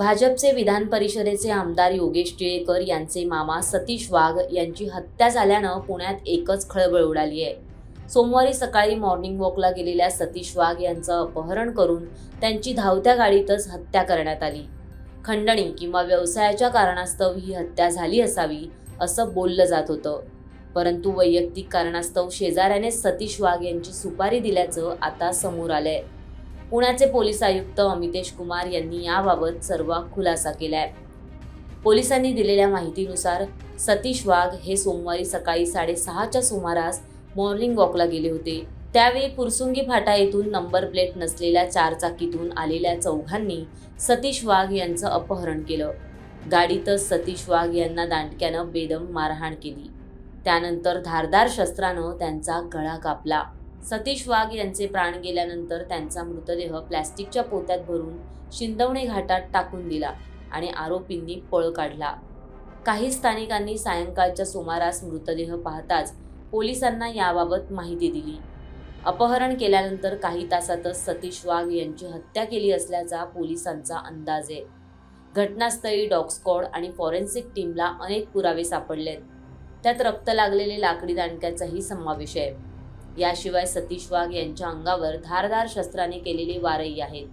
भाजपचे विधान परिषदेचे आमदार योगेश टिळेकर यांचे मामा सतीश वाघ यांची हत्या झाल्यानं पुण्यात एकच खळबळ उडाली आहे. सोमवारी सकाळी मॉर्निंग वॉकला गेलेल्या सतीश वाघ यांचं अपहरण करून त्यांची धावत्या गाडीतच हत्या करण्यात आली. खंडणी किंवा व्यवसायाच्या कारणास्तव ही हत्या झाली असावी असं बोललं जात होतं. परंतु वैयक्तिक कारणास्तव शेजाऱ्याने सतीश वाघ यांची सुपारी दिल्याचं आता समोर आलंय. पुण्याचे पोलीस आयुक्त अमितेश कुमार यांनी याबाबत सर्व खुलासा केलाय. पोलिसांनी दिलेल्या माहितीनुसार सतीश वाघ हे सोमवारी सकाळी 6:30च्या सुमारास मॉर्निंग वॉकला गेले होते. त्यावेळी पुरसुंगी फाटा येथून नंबर प्लेट नसलेल्या चारचाकीतून आलेल्या चौघांनी सतीश वाघ यांचं अपहरण केलं. गाडीतच सतीश वाघ यांना दांडक्यानं बेदम मारहाण केली. त्यानंतर धारदार शस्त्रानं त्यांचा गळा कापला. सतीश वाघ यांचे प्राण गेल्यानंतर त्यांचा मृतदेह प्लॅस्टिकच्या पोत्यात भरून शिंदवणे घाटात टाकून दिला आणि आरोपींनी पळ काढला. काही स्थानिकांनी सायंकाळच्या सुमारास मृतदेह पाहताच पोलिसांना याबाबत माहिती दिली. अपहरण केल्यानंतर काही तासातच सतीश वाघ यांची हत्या केली असल्याचा पोलिसांचा अंदाज आहे. घटनास्थळी डॉग स्क्वॉड आणि फॉरेन्सिक टीमला अनेक पुरावे सापडलेत. त्यात रक्त लागलेले लाकडी दांडक्याचाही समावेश आहे. याशिवाय सतीश वाघ यांच्या अंगावर धारदार शस्त्राने केलेले वारही आहेत.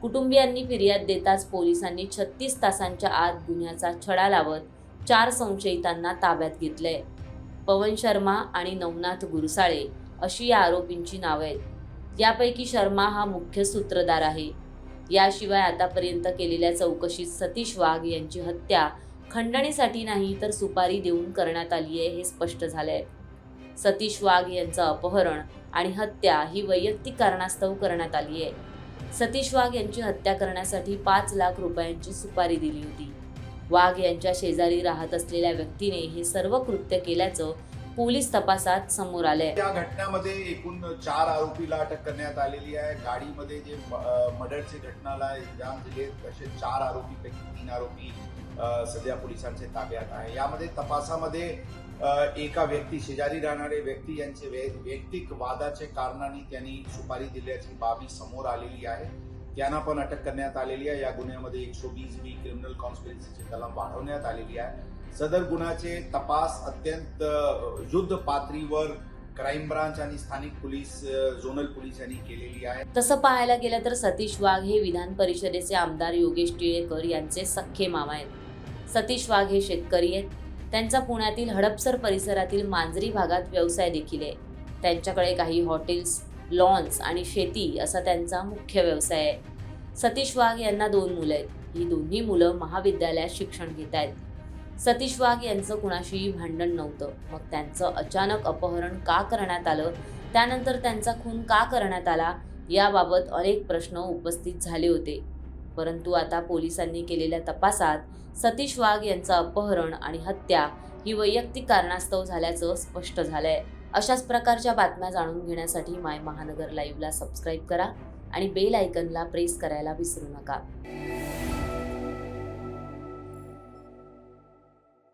कुटुंबियांनी फिर्याद देताच पोलिसांनी 36 तासांच्या आत गुन्ह्याचा छडा लावत 4 संशयितांना ताब्यात घेतलंय. पवन शर्मा आणि नवनाथ गुरसाळे अशी या आरोपींची नावं आहेत. यापैकी शर्मा हा मुख्य सूत्रधार आहे. याशिवाय आतापर्यंत केलेल्या चौकशीत सतीश वाघ यांची हत्या खंडणीसाठी नाही तर सुपारी देऊन करण्यात आली आहे हे स्पष्ट झालंय. सतीश वाघ यांचं अपहरण आणि हत्या ही वैयक्तिक कारणास्तव करण्यात आली आहे. सतीश वाघ यांची हत्या करण्यासाठी 5 लाख रुपयांची सुपारी दिली होती. वाघ यांच्या शेजारी राहत असलेल्या व्यक्तीने हे सर्व कृत्य केल्याचं पोलीस तपासात समोर आलंय. या घटनेमध्ये एकूण 4 आरोपीला अटक करण्यात आलेली आहे. गाडीमध्ये जे मर्डरची घटनाला अंजाम दिले तसे 4 आरोपीपैकी 3 आरोपी सध्या पोलिसांच्या ताब्यात आहे. यामध्ये तपासामध्ये एका व्यक्ती शेजारी राहणारे व्यक्ती यांचे वैयक्तिक वादाचे कारणाने त्यांनी सुपारी दिल्याची बाबी समोर आलेली आहे. त्यांना पण अटक करण्यात आलेली आहे. या गुन्ह्यामध्ये 120B क्रिमिनल कॉन्स्पिरसीची कलम वाढवण्यात आलेली आहे. सदर गुन्ह्याचे तपास अत्यंत युद्ध पातळीवर क्राईम ब्रांच आणि स्थानिक पोलीस झोनल पोलीस यांनी केलेली आहे. तसं पाहायला गेलं तर सतीश वाघ हे विधान परिषदेचे आमदार योगेश टिळेकर यांचे सख्खे मामा आहेत. सतीश वाघ हे शेतकरी आहेत. त्यांचा पुण्यातील हडपसर परिसरातील मांजरी भागात व्यवसाय देखील आहे. त्यांच्याकडे काही हॉटेल्स, लॉन्स आणि शेती असा त्यांचा मुख्य व्यवसाय आहे. सतीश वाघ यांना 2 मुलं आहेत. ही दोन्ही मुलं महाविद्यालयात शिक्षण घेत आहेत. सतीश वाघ यांचं कुणाशीही भांडण नव्हतं. मग त्यांचं अचानक अपहरण का करण्यात आलं, त्यानंतर त्यांचा खून का करण्यात आला याबाबत अनेक प्रश्न उपस्थित झाले होते. परंतु आता पोलिसांनी केलेल्या तपासात सतीश वाघ यांचं अपहरण आणि हत्या ही वैयक्तिक कारणास्तव झाल्याचं स्पष्ट झालंय. अशाच प्रकारच्या बातम्या जाणून घेण्यासाठी माय महानगर लाईव्हला सबस्क्राईब करा आणि बेल आयकनला प्रेस करायला विसरू नका.